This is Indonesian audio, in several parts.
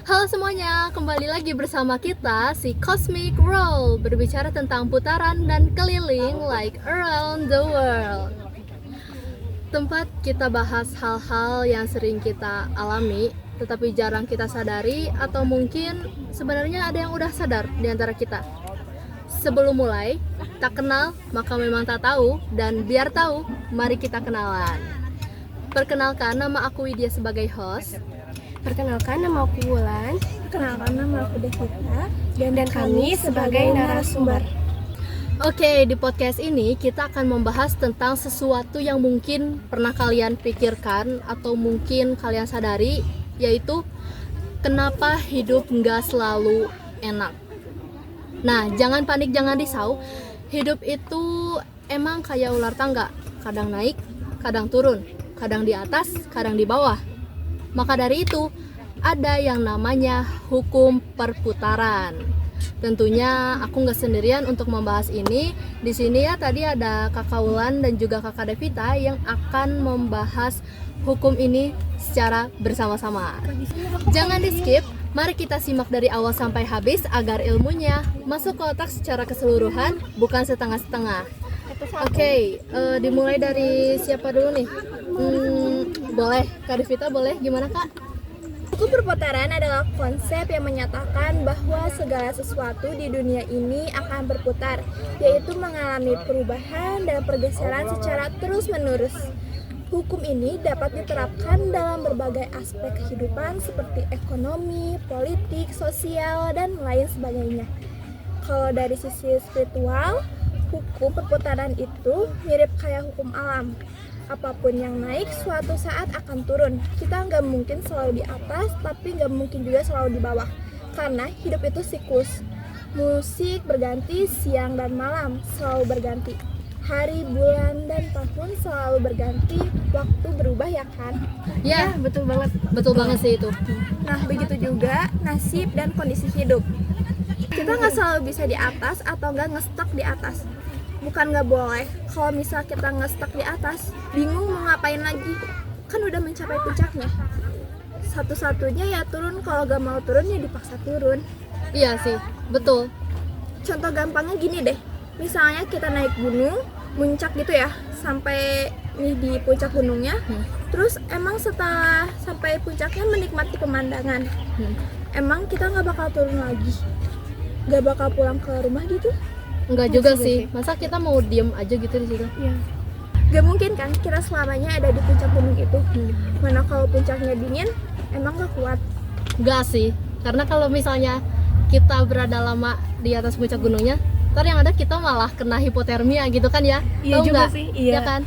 Halo semuanya, kembali lagi bersama kita si Cosmic Roll, berbicara tentang putaran dan keliling like around the world. Tempat kita bahas hal-hal yang sering kita alami tetapi jarang kita sadari, atau mungkin sebenarnya ada yang udah sadar di antara kita. Sebelum mulai, tak kenal maka memang tak tahu, dan biar tahu, mari kita kenalan. Perkenalkan, nama aku Widya sebagai host. Perkenalkan, nama aku Wulan. Perkenalkan, nama aku Devita. Dan kami sebagai narasumber. Oke, di podcast ini kita akan membahas tentang sesuatu yang mungkin pernah kalian pikirkan atau mungkin kalian sadari, yaitu kenapa hidup nggak selalu enak. Nah, jangan panik, jangan risau. Hidup itu emang kayak ular tangga, kadang naik, kadang turun, kadang di atas, kadang di bawah. Maka dari itu, ada yang namanya hukum perputaran. Tentunya aku nggak sendirian untuk membahas ini. Di sini ya tadi ada Kakak Wulan dan juga Kakak Devita yang akan membahas hukum ini secara bersama-sama. Jangan di-skip, mari kita simak dari awal sampai habis agar ilmunya masuk ke otak secara keseluruhan, bukan setengah-setengah. Oke, dimulai dari siapa dulu nih? Boleh, Kak Devita boleh, gimana Kak? Hukum perputaran adalah konsep yang menyatakan bahwa segala sesuatu di dunia ini akan berputar, yaitu mengalami perubahan dan pergeseran secara terus-menerus. Hukum ini dapat diterapkan dalam berbagai aspek kehidupan seperti ekonomi, politik, sosial, dan lain sebagainya. Kalau dari sisi spiritual, hukum perputaran itu mirip kayak hukum alam. Apapun yang naik suatu saat akan turun. Kita nggak mungkin selalu di atas, tapi nggak mungkin juga selalu di bawah. Karena hidup itu siklus. Musik berganti, siang dan malam selalu berganti. Hari, bulan, dan tahun selalu berganti. Waktu berubah ya kan? Ya, Betul banget. betul banget sih itu. Nah, begitu juga nasib dan kondisi hidup. Kita nggak selalu bisa di atas atau nggak ngestak di atas. Bukan nggak boleh, kalau misal kita ngestak di atas, bingung mau ngapain lagi, kan udah mencapai puncaknya. Satu-satunya ya turun, kalau gak mau turun ya dipaksa turun. Iya sih, betul. Contoh gampangnya gini deh, misalnya kita naik gunung, muncak gitu ya, sampai nih di puncak gunungnya, terus emang setelah sampai puncaknya menikmati pemandangan, emang kita nggak bakal turun lagi, nggak bakal pulang ke rumah gitu? Enggak juga sih, masa kita mau diem aja gitu di situ? Iya. Gak mungkin kan kita selamanya ada di puncak gunung itu. Mana kalau puncaknya dingin, emang gak kuat. Enggak sih, karena kalau misalnya kita berada lama di atas puncak gunungnya, ntar yang ada kita malah kena hipotermia gitu kan ya? Iya Tahu juga nggak? sih, Iya iya. kan?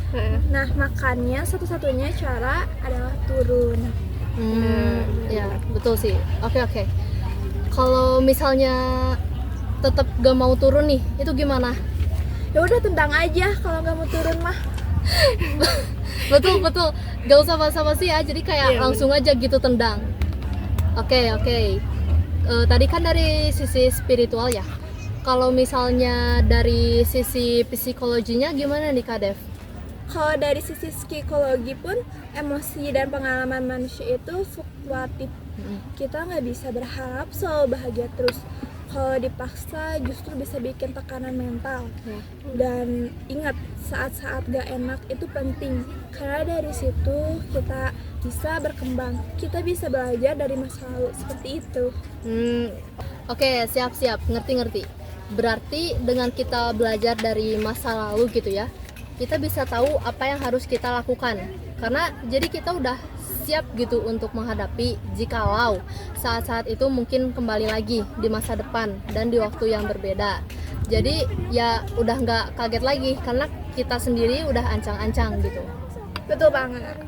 Nah makanya satu-satunya cara adalah turun. Ya betul sih. Oke. Kalau misalnya tetap gak mau turun nih, itu gimana? Ya udah tendang aja kalau gak mau turun mah. betul, gak usah basa-basi ya, jadi kayak Iya, langsung aja gitu tendang. Oke. Tadi kan dari sisi spiritual ya. Kalau misalnya dari sisi psikologinya gimana nih Kak Dev? Kalau dari sisi psikologi pun, emosi dan pengalaman manusia itu fluktuatif. Kita nggak bisa berharap selalu bahagia terus. Kalau dipaksa justru bisa bikin tekanan mental. Dan ingat, saat-saat gak enak itu penting, karena dari situ kita bisa berkembang, kita bisa belajar dari masa lalu, seperti itu. Oke, siap, ngerti. Berarti dengan kita belajar dari masa lalu gitu ya, kita bisa tahu apa yang harus kita lakukan. Karena jadi kita udah siap gitu untuk menghadapi jikalau saat-saat itu mungkin kembali lagi di masa depan dan di waktu yang berbeda. Jadi ya udah nggak kaget lagi karena kita sendiri udah ancang-ancang gitu. Betul banget.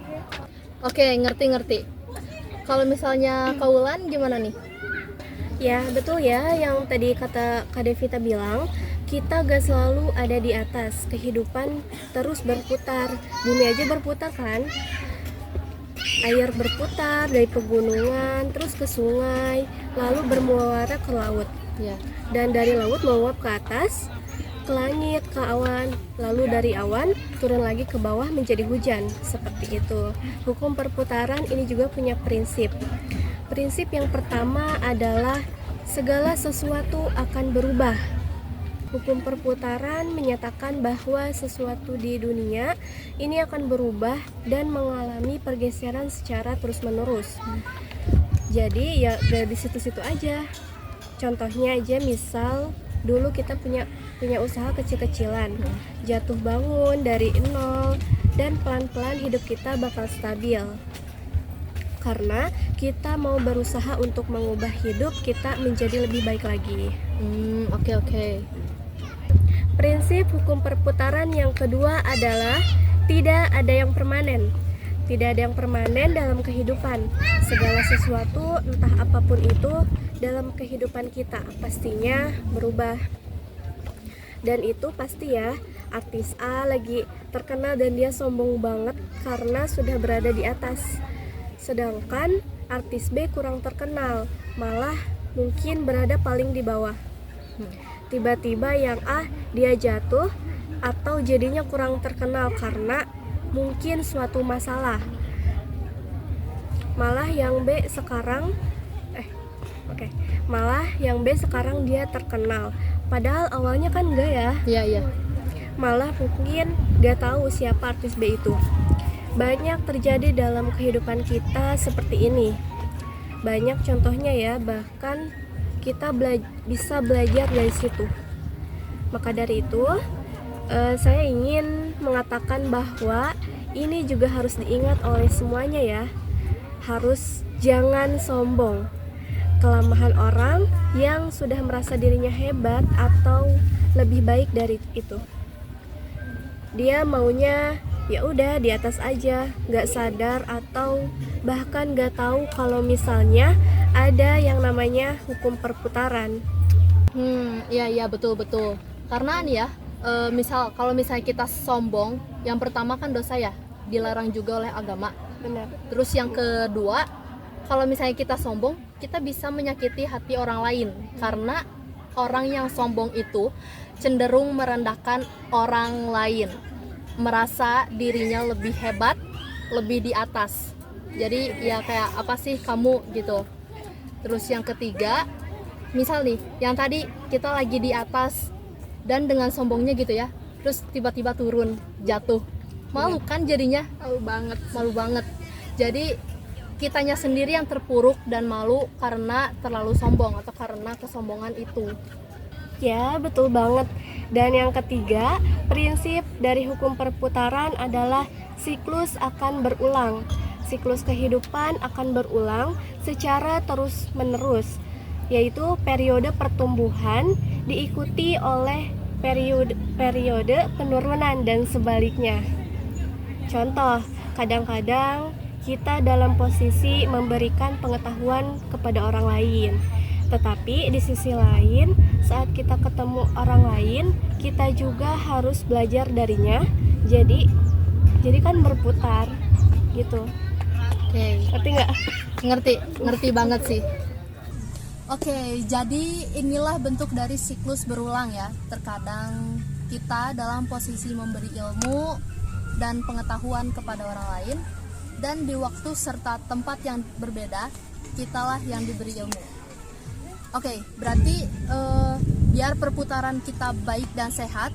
Oke, ngerti. Kalau misalnya Kaulan gimana nih? Ya, betul ya yang tadi kata Kak Devita bilang, kita gak selalu ada di atas. Kehidupan terus berputar. Bumi aja berputar kan? Air berputar dari pegunungan terus ke sungai, lalu bermuara ke laut. Ya. Dan dari laut menguap ke atas, ke langit, ke awan, lalu dari awan turun lagi ke bawah menjadi hujan. Seperti itu. Hukum perputaran ini juga punya prinsip. Prinsip yang pertama adalah segala sesuatu akan berubah. Hukum perputaran menyatakan bahwa sesuatu di dunia ini akan berubah dan mengalami pergeseran secara terus-menerus. Jadi ya gak di situ-situ aja. Contohnya aja misal dulu kita punya usaha kecil-kecilan, jatuh bangun dari nol, dan pelan-pelan hidup kita bakal stabil. Karena kita mau berusaha untuk mengubah hidup kita menjadi lebih baik lagi. Oke. Prinsip hukum perputaran yang kedua adalah tidak ada yang permanen. Tidak ada yang permanen dalam kehidupan. Segala sesuatu, entah apapun itu, dalam kehidupan kita pastinya berubah. Dan itu pasti ya, artis A lagi terkenal dan dia sombong banget karena sudah berada di atas. Sedangkan artis B kurang terkenal, malah mungkin berada paling di bawah. Tiba-tiba yang A dia jatuh atau jadinya kurang terkenal karena mungkin suatu masalah. Malah yang B sekarang dia terkenal. Padahal awalnya kan enggak ya. Iya. Malah mungkin gak tahu siapa artis B itu. Banyak terjadi dalam kehidupan kita seperti ini. Banyak contohnya ya, bahkan kita bisa belajar dari situ. Maka dari itu, saya ingin mengatakan bahwa ini juga harus diingat oleh semuanya ya. Harus jangan sombong. Kelemahan orang yang sudah merasa dirinya hebat atau lebih baik dari itu. Dia maunya ya udah di atas aja, nggak sadar atau bahkan nggak tahu kalau misalnya ada yang namanya hukum perputaran. Iya betul. Karena nih ya, kalau misalnya kita sombong, yang pertama kan dosa ya, dilarang juga oleh agama. Benar. Terus yang kedua, kalau misalnya kita sombong, kita bisa menyakiti hati orang lain karena orang yang sombong itu cenderung merendahkan orang lain, merasa dirinya lebih hebat, lebih di atas. Jadi ya kayak apa sih kamu gitu. Terus yang ketiga, misal nih, yang tadi kita lagi di atas dan dengan sombongnya gitu ya, terus tiba-tiba turun, jatuh. Malu kan jadinya? Malu banget. Jadi kitanya sendiri yang terpuruk dan malu karena terlalu sombong atau karena kesombongan itu. Ya, betul banget. Dan yang ketiga, prinsip dari hukum perputaran adalah siklus akan berulang. Siklus kehidupan akan berulang secara terus-menerus, yaitu periode pertumbuhan diikuti oleh periode penurunan dan sebaliknya. Contoh, kadang-kadang kita dalam posisi memberikan pengetahuan kepada orang lain, tetapi di sisi lain saat kita ketemu orang lain, kita juga harus belajar darinya. Jadi kan berputar gitu. Oke. Ngerti nggak? Ngerti banget sih. Oke, jadi inilah bentuk dari siklus berulang ya. Terkadang kita dalam posisi memberi ilmu dan pengetahuan kepada orang lain, dan di waktu serta tempat yang berbeda, kitalah yang diberi ilmu. Oke, berarti biar perputaran kita baik dan sehat,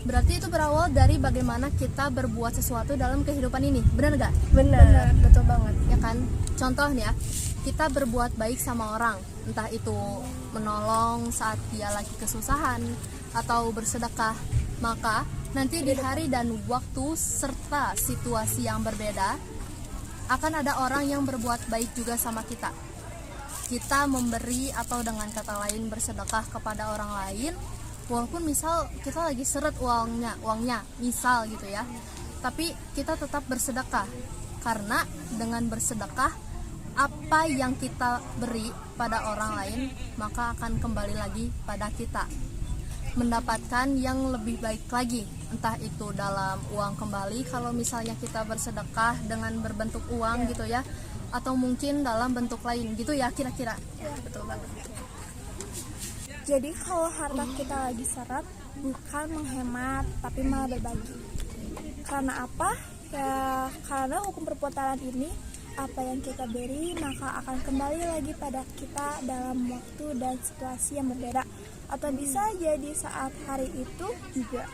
berarti itu berawal dari bagaimana kita berbuat sesuatu dalam kehidupan ini. Benar nggak? Benar, betul banget. Ya kan? Contoh nih ya, kita berbuat baik sama orang, entah itu menolong saat dia lagi kesusahan atau bersedekah, maka nanti di hari dan waktu serta situasi yang berbeda akan ada orang yang berbuat baik juga sama kita. Kita memberi atau dengan kata lain bersedekah kepada orang lain, walaupun misal kita lagi seret uangnya misal gitu ya, tapi kita tetap bersedekah. Karena dengan bersedekah, apa yang kita beri pada orang lain maka akan kembali lagi pada kita, mendapatkan yang lebih baik lagi, entah itu dalam uang kembali kalau misalnya kita bersedekah dengan berbentuk uang gitu ya, atau mungkin dalam bentuk lain gitu ya kira-kira. Betul banget. Jadi kalau harta kita lagi seret, bukan menghemat tapi malah berbagi. Karena apa? Ya karena hukum perputaran ini, apa yang kita beri maka akan kembali lagi pada kita dalam waktu dan situasi yang berbeda, atau bisa jadi saat hari itu juga.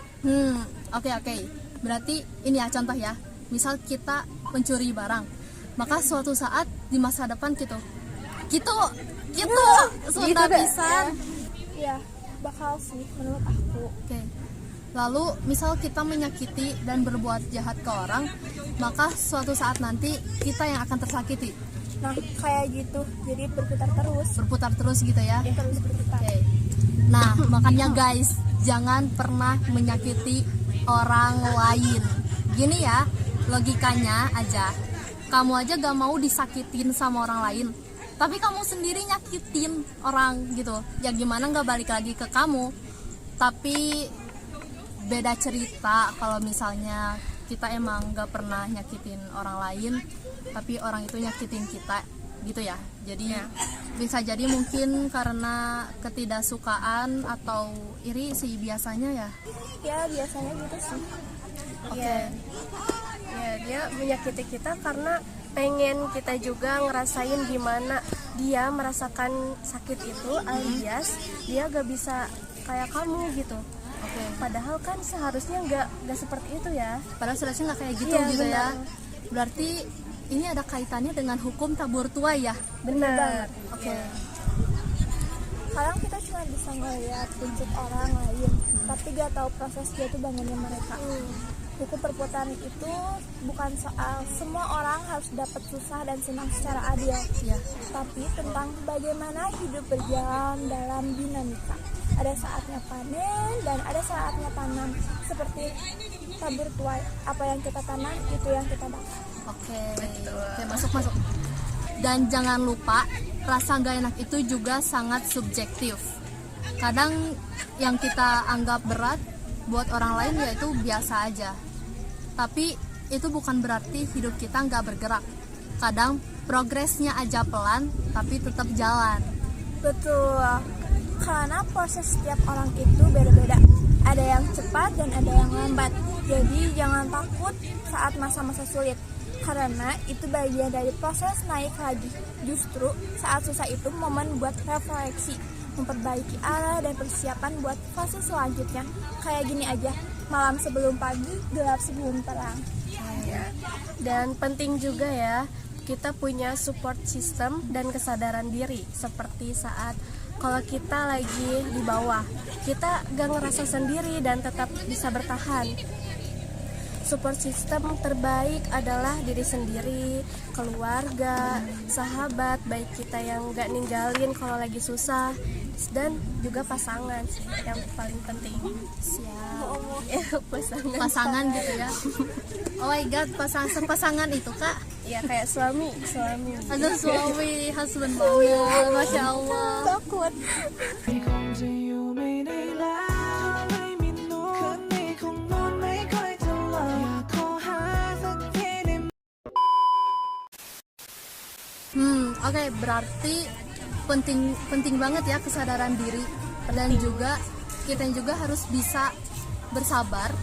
Oke. Berarti ini ya contoh ya. Misal kita mencuri barang, maka suatu saat di masa depan gitu sudah pisan. Ya, bakal sih menurut aku. Oke. Lalu misal kita menyakiti dan berbuat jahat ke orang, maka suatu saat nanti kita yang akan tersakiti. Nah, kayak gitu. Jadi berputar terus Gitu ya. terus berputar. Oke. Nah, makanya guys, jangan pernah menyakiti orang lain. Gini ya, logikanya aja. Kamu aja gak mau disakitin sama orang lain, tapi kamu sendiri nyakitin orang gitu. Ya gimana gak balik lagi ke kamu. Tapi beda cerita kalau misalnya kita emang gak pernah nyakitin orang lain, tapi orang itu nyakitin kita gitu ya. Jadi bisa jadi mungkin karena ketidaksukaan atau iri sih biasanya ya. Ya, biasanya gitu sih. Oke. Ya, dia menyakiti kita karena pengen kita juga ngerasain gimana dia merasakan sakit itu, alias dia gak bisa kayak kamu gitu. Oke. Padahal kan seharusnya nggak seperti itu ya. Padahal seharusnya nggak kayak gitu Iya, gitu ya. benar. Berarti ini ada kaitannya dengan hukum tabur tuai ya. Benar. Oke. Kadang kita cuma bisa ngeliat wujud orang lain, tapi gak tahu proses dia tuh bangunnya mereka. Hukum perputaran itu bukan soal semua orang harus dapat susah dan senang secara adil, Ya. tapi tentang bagaimana hidup berjalan dalam dinamika. Ada saatnya panen dan ada saatnya tanam. Seperti tabur tuai, apa yang kita tanam itu yang kita dapat. Oke, masuk. Dan jangan lupa, rasa gak enak itu juga sangat subjektif. Kadang yang kita anggap berat buat orang lain yaitu biasa aja. Tapi itu bukan berarti hidup kita gak bergerak. Kadang progresnya aja pelan, tapi tetap jalan. Betul, karena proses setiap orang itu beda-beda. Ada yang cepat dan ada yang lambat. Jadi jangan takut saat masa-masa sulit, karena itu bagian dari proses naik lagi. Justru saat susah itu momen buat refleksi, memperbaiki arah dan persiapan buat fase selanjutnya. Kayak gini aja, malam sebelum pagi, gelap sebelum terang. Dan penting juga ya, kita punya support system dan kesadaran diri. Seperti saat kalau kita lagi di bawah, kita gak ngerasa sendiri dan tetap bisa bertahan. Support system terbaik adalah diri sendiri, keluarga, sahabat baik kita yang gak ninggalin kalau lagi susah, dan juga pasangan sih yang paling penting. Siap. Pasangan Gitu ya. Oh my god, pasangan itu kak. ya kayak suami. Ada suami, husband banget, masya Allah. Takut. Oke, berarti penting banget ya kesadaran diri. Dan juga kita juga harus bisa bersabar,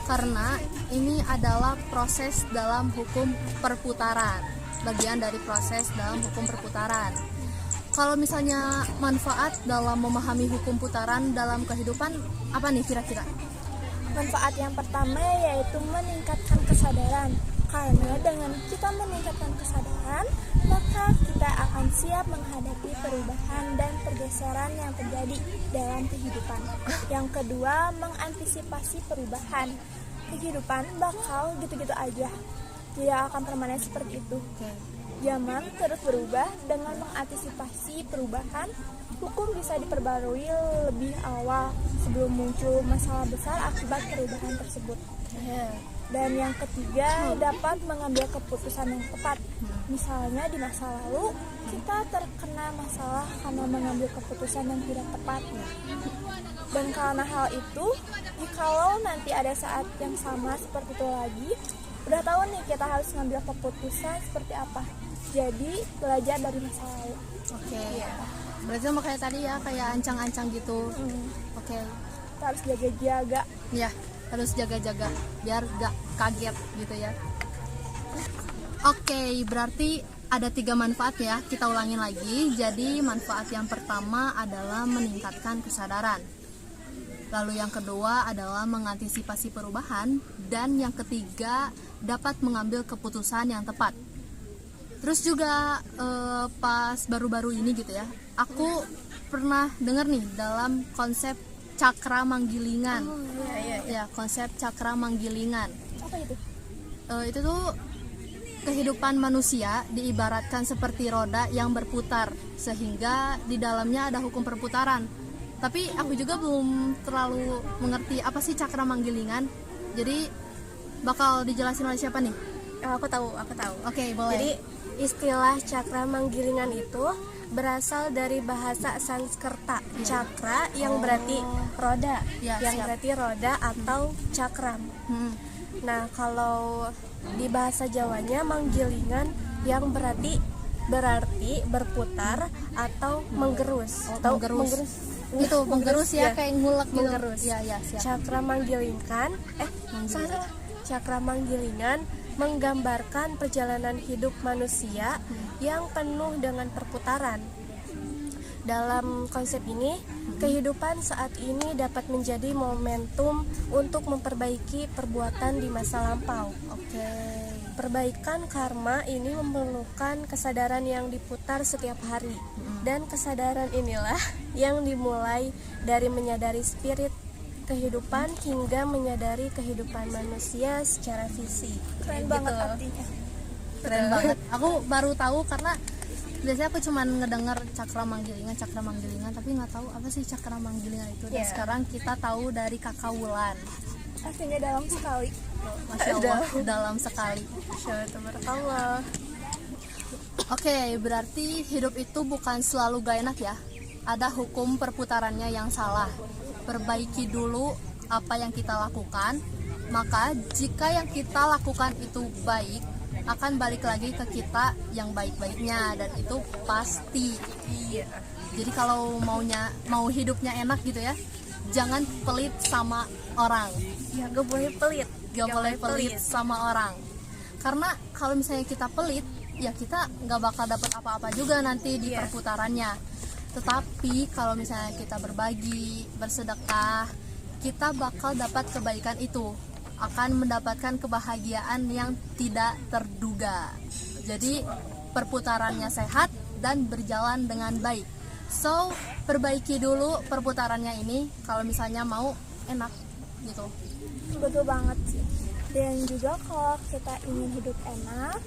karena ini adalah proses dalam hukum perputaran, bagian dari proses dalam hukum perputaran. Kalau misalnya manfaat dalam memahami hukum putaran dalam kehidupan, apa nih kira-kira? Manfaat yang pertama yaitu meningkatkan kesadaran. Karena dengan kita meningkatkan kesadaran, maka kita akan siap menghadapi perubahan dan pergeseran yang terjadi dalam kehidupan. Yang kedua, mengantisipasi perubahan. Kehidupan bakal gitu-gitu aja, tidak akan permanen seperti itu. Zaman terus berubah. Dengan mengantisipasi perubahan, hukum bisa diperbarui lebih awal sebelum muncul masalah besar akibat perubahan tersebut. Dan yang ketiga, dapat mengambil keputusan yang tepat. Misalnya di masa lalu, kita terkena masalah karena mengambil keputusan yang tidak tepat. Dan karena hal itu, jikalau nanti ada saat yang sama seperti itu lagi, udah tahu nih kita harus ngambil keputusan seperti apa. Jadi, belajar dari masa lalu. Oke. Berarti sama kayak tadi ya, kayak ancang-ancang gitu. Oke. Kita harus jaga-jaga. Ya, harus jaga-jaga biar gak kaget gitu ya. Oke, berarti ada 3 manfaat ya. Kita ulangin lagi. Jadi manfaat yang pertama adalah meningkatkan kesadaran. Lalu yang kedua adalah mengantisipasi perubahan. Dan yang ketiga dapat mengambil keputusan yang tepat. Terus juga pas baru-baru ini gitu ya, aku pernah dengar nih dalam konsep cakra manggilingan. Ya, konsep cakra manggilingan. Apa itu? Itu tuh kehidupan manusia diibaratkan seperti roda yang berputar, sehingga di dalamnya ada hukum perputaran. Tapi aku juga belum terlalu mengerti apa sih cakra manggilingan. Jadi bakal dijelasin oleh siapa nih? Aku tahu. Oke, boleh. Jadi istilah cakra manggilingan itu berasal dari bahasa Sanskerta, cakra yang berarti roda, Ya, yang siap. berarti roda atau cakram. Nah, kalau di bahasa Jawanya manggilingan yang berarti berputar atau menggerus. Tahu menggerus. Itu menggerus ya, kayak ngulek gitu. Menggerus. Ya, siap. Cakra manggilingan, salah. Cakra manggilingan menggambarkan perjalanan hidup manusia yang penuh dengan perputaran. Dalam konsep ini, kehidupan saat ini dapat menjadi momentum untuk memperbaiki perbuatan di masa lampau. Oke. Perbaikan karma ini memerlukan kesadaran yang diputar setiap hari. Dan kesadaran inilah yang dimulai dari menyadari spirit kehidupan hingga menyadari kehidupan manusia secara fisik. Keren Kayak banget gitu. artinya. Keren banget. Aku baru tahu karena biasanya aku cuma ngedenger cakra manggilingan, tapi nggak tahu apa sih cakra manggilingan itu. Dan sekarang kita tahu dari Kakak Wulan. Artinya dalam sekali. Masya Allah, dalam sekali. Tabarakallah. Oke, berarti hidup itu bukan selalu gak enak ya. Ada hukum perputarannya yang salah. Perbaiki dulu apa yang kita lakukan, maka jika yang kita lakukan itu baik, akan balik lagi ke kita yang baik-baiknya, dan itu pasti. Jadi kalau mau hidupnya enak gitu ya, jangan pelit sama orang. Ya, gak boleh pelit. Gak boleh pelit sama orang. Karena kalau misalnya kita pelit, ya kita nggak bakal dapat apa-apa juga nanti di perputarannya. Tetapi kalau misalnya kita berbagi, bersedekah, kita bakal dapat kebaikan itu, akan mendapatkan kebahagiaan yang tidak terduga. Jadi perputarannya sehat dan berjalan dengan baik. So, perbaiki dulu perputarannya ini kalau misalnya mau enak gitu. Betul banget sih. Dan juga kalau kita ingin hidup enak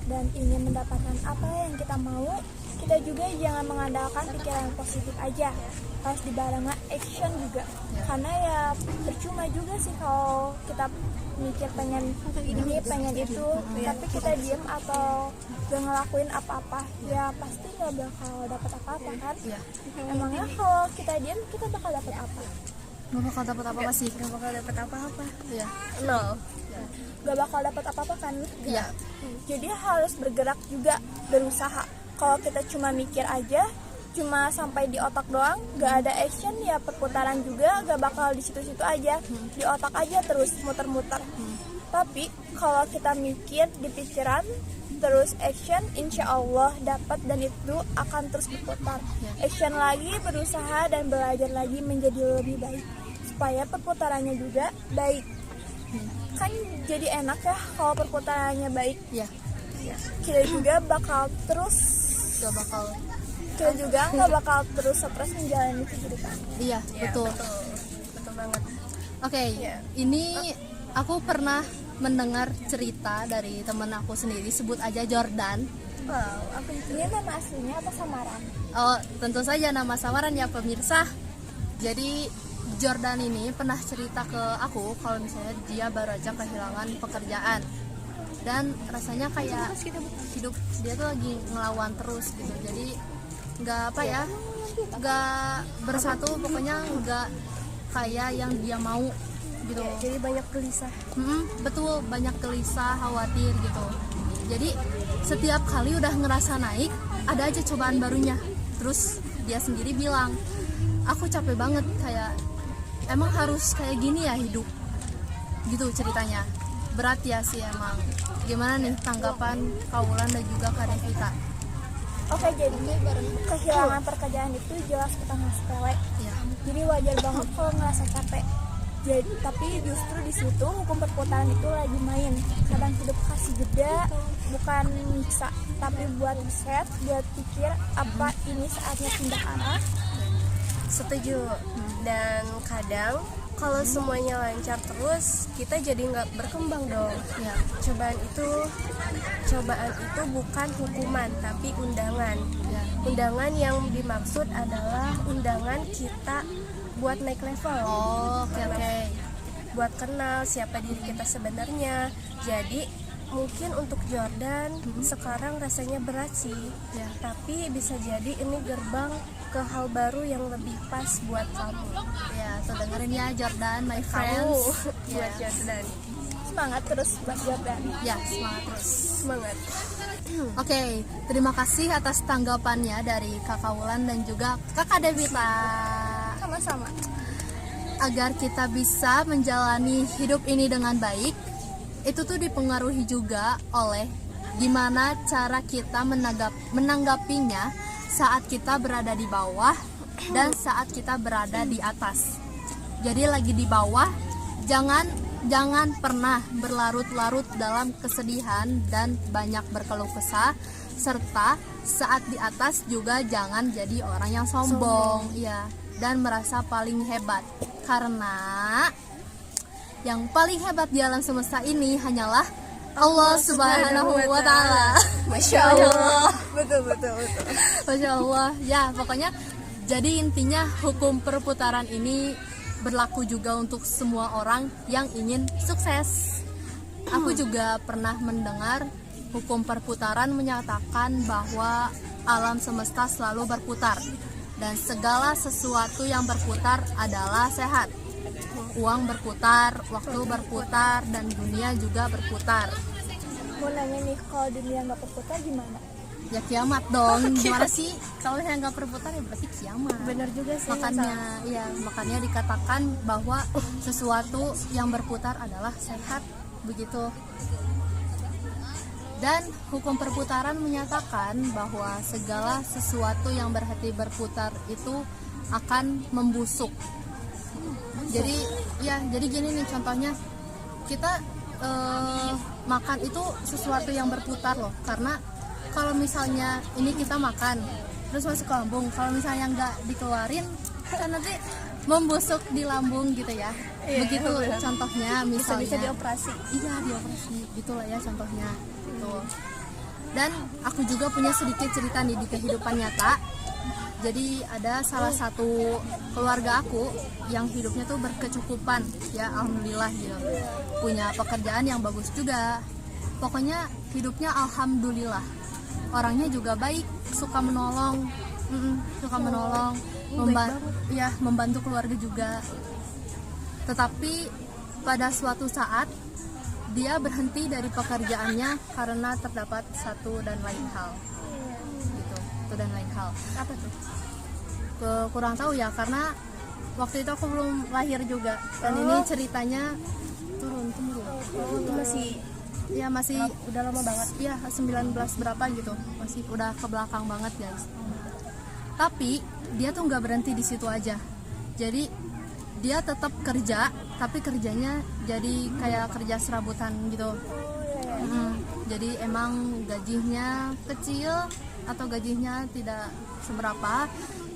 dan ingin mendapatkan apa yang kita mau, kita juga jangan mengandalkan pikiran yang positif aja, harus dibarengi action juga. Karena ya percuma juga sih kalau kita mikir pengen ini pengen itu, tapi kita diem atau gak ngelakuin apa-apa, ya pasti gak bakal dapat apa-apa kan. Emangnya kalau kita diem kita bakal dapat apa? Gak bakal dapat apa-apa sih. Gak bakal dapet apa-apa. Iya. Nol. Gak bakal dapat apa-apa kan. Iya. Jadi harus bergerak juga, berusaha. Kalau kita cuma mikir aja, cuma sampai di otak doang, gak ada action, ya perputaran juga gak bakal di situ-situ aja, di otak aja terus muter-muter. Tapi kalau kita mikir di pikiran, terus action, insya Allah dapat, dan itu akan terus berputar. Action lagi, berusaha dan belajar lagi menjadi lebih baik, supaya perputarannya juga baik. Kan jadi enak ya kalau perputarannya baik. Iya. Kita juga bakal terus kita juga nggak bakal terus stres menjalani kehidupan. Iya, betul. Betul banget. Oke, ini aku pernah mendengar cerita dari temen aku sendiri, sebut aja Jordan. Wow, apa itu? Ini nama aslinya apa samaran? Oh, tentu saja nama samaran ya pemirsa. Jadi Jordan ini pernah cerita ke aku kalau misalnya dia baru aja kehilangan pekerjaan dan rasanya kayak hidup dia tuh lagi ngelawan terus gitu. Jadi nggak bersatu, pokoknya nggak kayak yang dia mau gitu. Jadi banyak gelisah. Betul, banyak gelisah, khawatir gitu. Jadi setiap kali udah ngerasa naik, ada aja cobaan barunya. Terus dia sendiri bilang, aku capek banget, kayak emang harus kayak gini ya hidup gitu ceritanya. Berat ya sih emang. Gimana nih tanggapan Kaulan dan juga Kak Devita? Oke, jadi kehilangan pekerjaan itu jelas kita nggak sepele. Ya. Jadi wajar banget kalau ngerasa capek. Jadi, tapi justru di situ hukum perputaran itu lagi main. Kadang hidup kasih jeda, bukan nyiksa, tapi buat riset, buat pikir apa ini saatnya pindah arah. Setuju. Dan kadang kalau semuanya lancar terus, kita jadi nggak berkembang dong. Ya. Cobaan itu bukan hukuman, tapi undangan. Ya. Undangan yang dimaksud adalah undangan kita buat naik level. Oh, oke. Buat kenal siapa diri kita sebenarnya. Jadi mungkin untuk Jordan sekarang rasanya berat sih, Ya. tapi bisa jadi ini gerbang ke hal baru yang lebih pas buat kamu. Ya, tuh dengerin ya Jordan, my Kamu friends. buat Ya. Jordan. Semangat terus buat Jordan. Ya, semangat terus. Semangat. Oke, terima kasih atas tanggapannya dari Kakak Wulan dan juga Kakak Devita. Sama-sama. Agar kita bisa menjalani hidup ini dengan baik, itu tuh dipengaruhi juga oleh gimana cara kita menanggapinya saat kita berada di bawah dan saat kita berada di atas. Jadi lagi di bawah, jangan pernah berlarut-larut dalam kesedihan dan banyak berkeluh kesah, serta saat di atas juga jangan jadi orang yang sombong. Ya, dan merasa paling hebat, karena yang paling hebat di alam semesta ini hanyalah Allah Subhanahu wa Ta'ala. Masya Allah. Betul. Masya Allah. Ya, pokoknya jadi intinya hukum perputaran ini berlaku juga untuk semua orang yang ingin sukses. Aku juga pernah mendengar hukum perputaran menyatakan bahwa alam semesta selalu berputar dan segala sesuatu yang berputar adalah sehat. Uang berputar, waktu berputar, dan dunia juga berputar. Mau nanya nih, kalau dunia nggak berputar gimana? Ya kiamat dong. Gimana sih? Kalau yang nggak berputar ya berarti kiamat. Bener juga sih. Makanya dikatakan bahwa sesuatu yang berputar adalah sehat, begitu. Dan hukum perputaran menyatakan bahwa segala sesuatu yang berhenti berputar itu akan membusuk. Jadi gini nih contohnya, kita makan itu sesuatu yang berputar loh, karena kalau misalnya ini kita makan terus masuk ke lambung, kalau misalnya nggak dikeluarin kan nanti membusuk di lambung gitu ya. Begitu contohnya, misalnya bisa dioperasi. Iya, dioperasi gitulah ya contohnya gitu. Dan aku juga punya sedikit cerita nih di kehidupan nyata. Jadi ada salah satu keluarga aku yang hidupnya tuh berkecukupan, ya alhamdulillah gitu. Punya pekerjaan yang bagus juga. Pokoknya hidupnya alhamdulillah. Orangnya juga baik, suka menolong, membantu keluarga juga. Tetapi pada suatu saat dia berhenti dari pekerjaannya karena terdapat satu dan lain hal. Apa tuh? Kurang tahu ya, karena waktu itu aku belum lahir juga, dan ini ceritanya turun. Itu masih udah lama banget. Ya 19 berapa gitu, masih udah ke belakang banget guys. Tapi dia tuh nggak berhenti di situ aja. Jadi dia tetap kerja, tapi kerjanya jadi kayak kerja serabutan gitu. Jadi emang gajinya kecil atau gajinya tidak seberapa,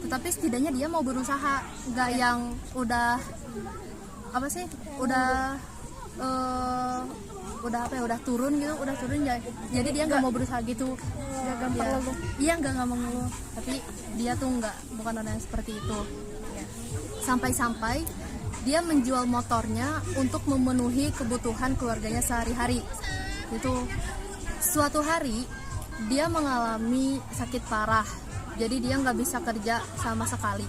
tetapi setidaknya dia mau berusaha, nggak yang udah turun ya. Jadi dia nggak mau berusaha gitu, nggak gampang ngeluh. Iya, nggak mau ngeluh, tapi dia tuh bukan orang yang seperti itu. Sampai-sampai dia menjual motornya untuk memenuhi kebutuhan keluarganya sehari-hari. Itu suatu hari dia mengalami sakit parah, jadi dia nggak bisa kerja sama sekali.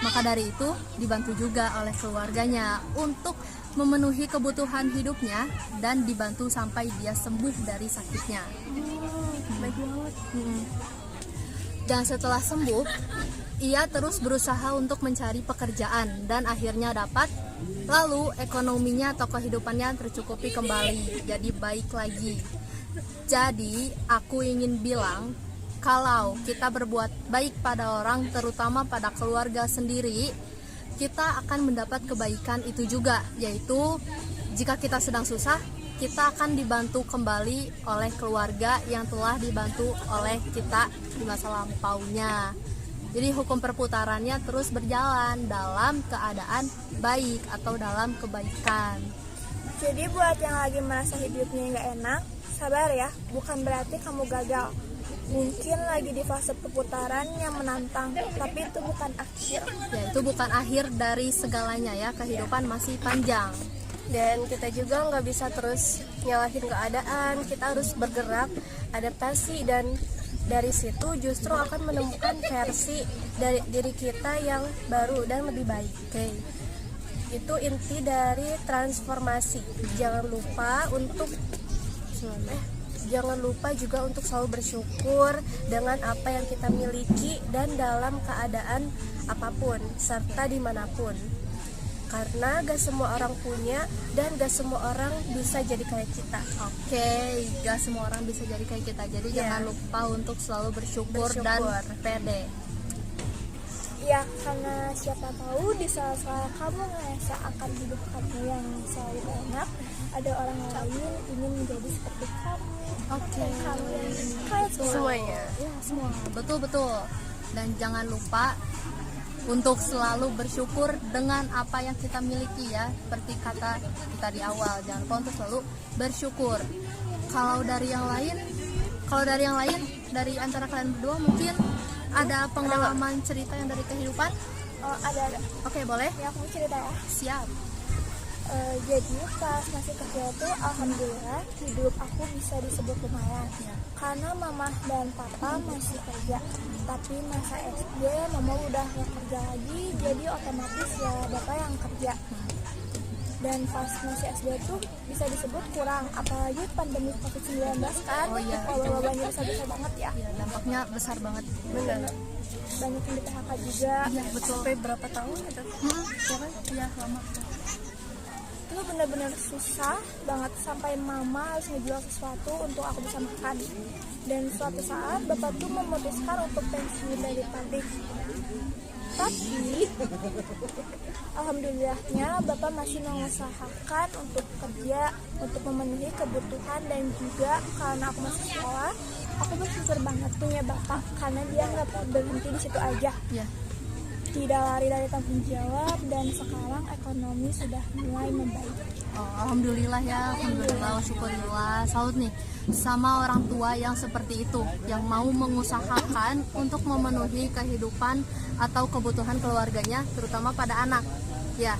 Maka dari itu dibantu juga oleh keluarganya untuk memenuhi kebutuhan hidupnya dan dibantu sampai dia sembuh dari sakitnya. Baik banget. Dan setelah sembuh, ia terus berusaha untuk mencari pekerjaan dan akhirnya dapat. Lalu ekonominya atau kehidupannya tercukupi kembali, jadi baik lagi. Jadi aku ingin bilang, kalau kita berbuat baik pada orang, terutama pada keluarga sendiri, kita akan mendapat kebaikan itu juga, yaitu jika kita sedang susah, kita akan dibantu kembali oleh keluarga yang telah dibantu oleh kita di masa lampaunya. Jadi hukum perputarannya terus berjalan dalam keadaan baik atau dalam kebaikan. Jadi buat yang lagi merasa hidupnya nggak enak, sabar ya, bukan berarti kamu gagal. Mungkin lagi di fase perputaran yang menantang, tapi itu bukan akhir. Ya, itu bukan akhir dari segalanya ya, kehidupan masih panjang. Dan kita juga nggak bisa terus nyalahin keadaan, kita harus bergerak, adaptasi, dan dari situ justru akan menemukan versi dari diri kita yang baru dan lebih baik. Oke. Itu inti dari transformasi. Jangan lupa juga untuk selalu bersyukur dengan apa yang kita miliki dan dalam keadaan apapun serta dimanapun. Karena gak semua orang punya dan gak semua orang bisa jadi kayak kita. Oke, gak semua orang bisa jadi kayak kita. Jadi jangan lupa untuk selalu bersyukur dan pede. Ya, karena siapa tahu di saat-saat kamu ngerasa akan hidup kamu yang selalu enak, ada orang lain ingin menjadi seperti kamu. Oke. Kamu yang kayak Semuanya. Ya, semua. Betul. Dan jangan lupa untuk selalu bersyukur dengan apa yang kita miliki ya. Seperti kata kita di awal, jangan lupa untuk selalu bersyukur. Kalau dari yang lain, dari antara kalian berdua mungkin ada pengalaman cerita yang dari kehidupan? ada. Oke, boleh? Ya, aku mau cerita ya. Siap. Jadi pas masih kecil tuh alhamdulillah hidup aku bisa disebut lumayan karena mama dan papa masih kerja, tapi masa SD mama udah gak kerja lagi, jadi otomatis ya bapak yang kerja. Dan pas masih SD tuh bisa disebut kurang, apalagi pandemi COVID-19 kan. Oh iya, Wabahnya besar-besar banget ya. Ya, dampaknya besar banget. Benar. Banyak yang di PHK juga. Iya, betul. Sampai berapa tahun itu? Ya kan? Iya, lama. Itu benar-benar susah banget sampai mama harus ngejual sesuatu untuk aku bisa makan. Dan suatu saat bapak tuh memutuskan untuk pensiun dari pabrik. Tapi alhamdulillahnya bapak masih mengusahakan untuk kerja, untuk memenuhi kebutuhan, dan juga karena aku masih sekolah, aku bersyukur banget punya bapak karena dia nggak berhenti di situ aja. Ya. Tidak lari dari tanggung jawab, dan sekarang ekonomi sudah mulai membaik. Oh, alhamdulillah ya, alhamdulillah, syukurillah. Salut nih sama orang tua yang seperti itu, yang mau mengusahakan untuk memenuhi kehidupan atau kebutuhan keluarganya, terutama pada anak. Ya,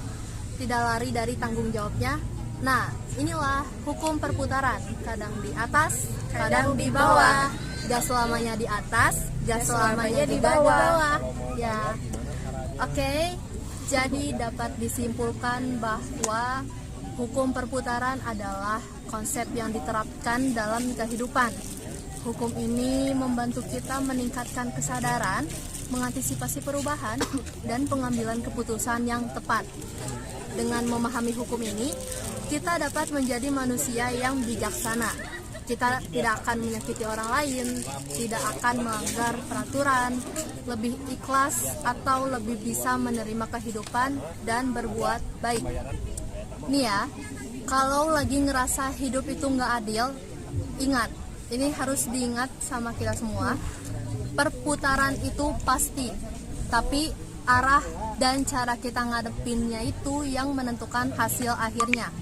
tidak lari dari tanggung jawabnya. Nah, inilah hukum perputaran, kadang di atas, kadang di bawah. Gak selamanya di atas, gak selamanya di bawah. Ya. Oke, jadi dapat disimpulkan bahwa hukum perputaran adalah konsep yang diterapkan dalam kehidupan. Hukum ini membantu kita meningkatkan kesadaran, mengantisipasi perubahan, dan pengambilan keputusan yang tepat. Dengan memahami hukum ini, kita dapat menjadi manusia yang bijaksana. Kita tidak akan menyakiti orang lain, tidak akan melanggar peraturan, lebih ikhlas atau lebih bisa menerima kehidupan dan berbuat baik. Nih ya, kalau lagi ngerasa hidup itu nggak adil, ingat, ini harus diingat sama kita semua. Perputaran itu pasti, tapi arah dan cara kita ngadepinnya itu yang menentukan hasil akhirnya.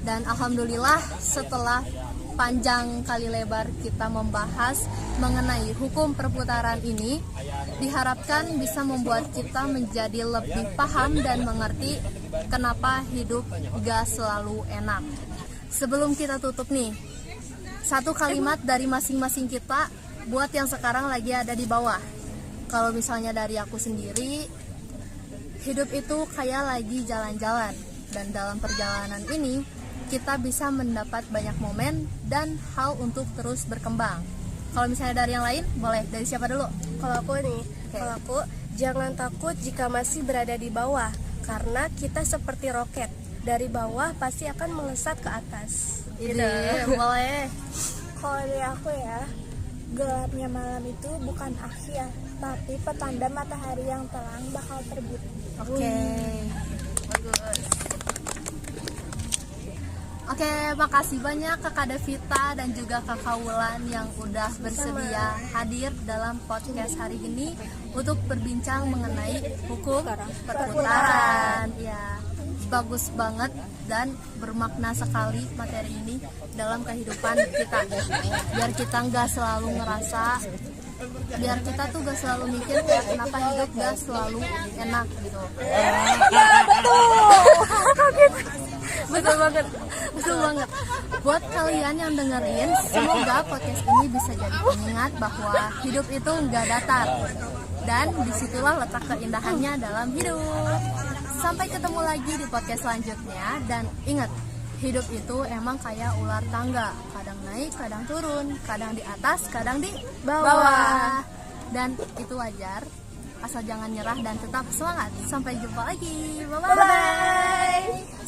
Dan alhamdulillah setelah panjang kali lebar kita membahas mengenai hukum perputaran ini, diharapkan bisa membuat kita menjadi lebih paham dan mengerti kenapa hidup gak selalu enak. Sebelum kita tutup nih, satu kalimat dari masing-masing kita buat yang sekarang lagi ada di bawah. Kalau misalnya dari aku sendiri, hidup itu kayak lagi jalan-jalan, dan dalam perjalanan ini kita bisa mendapat banyak momen dan hal untuk terus berkembang. Kalau misalnya dari yang lain, boleh dari siapa dulu? Kalau aku nih, kalau aku, jangan takut jika masih berada di bawah, karena kita seperti roket, dari bawah pasti akan melesat ke atas. Ide, boleh. Kalau dari aku ya, gelapnya malam itu bukan akhir, tapi petanda matahari yang terang bakal terbit. Oke, bagus. Oke, makasih banyak Kakak Devita dan juga Kakak Wulan yang udah bersedia hadir dalam podcast hari ini untuk berbincang mengenai hukum perputaran. Ya, bagus banget dan bermakna sekali materi ini dalam kehidupan kita. Biar kita nggak selalu ngerasa, biar kita tuh gak selalu mikir kayak kenapa hidup gak selalu enak gitu. Betul banget, betul banget. Buat kalian yang dengerin, semoga podcast ini bisa jadi pengingat bahwa hidup itu nggak datar, dan disitulah letak keindahannya dalam hidup. Sampai ketemu lagi di podcast selanjutnya, dan ingat, hidup itu emang kayak ular tangga, kadang naik, kadang turun, kadang di atas, kadang di bawah. Dan itu wajar, asal jangan nyerah dan tetap semangat. Sampai jumpa lagi, bye-bye.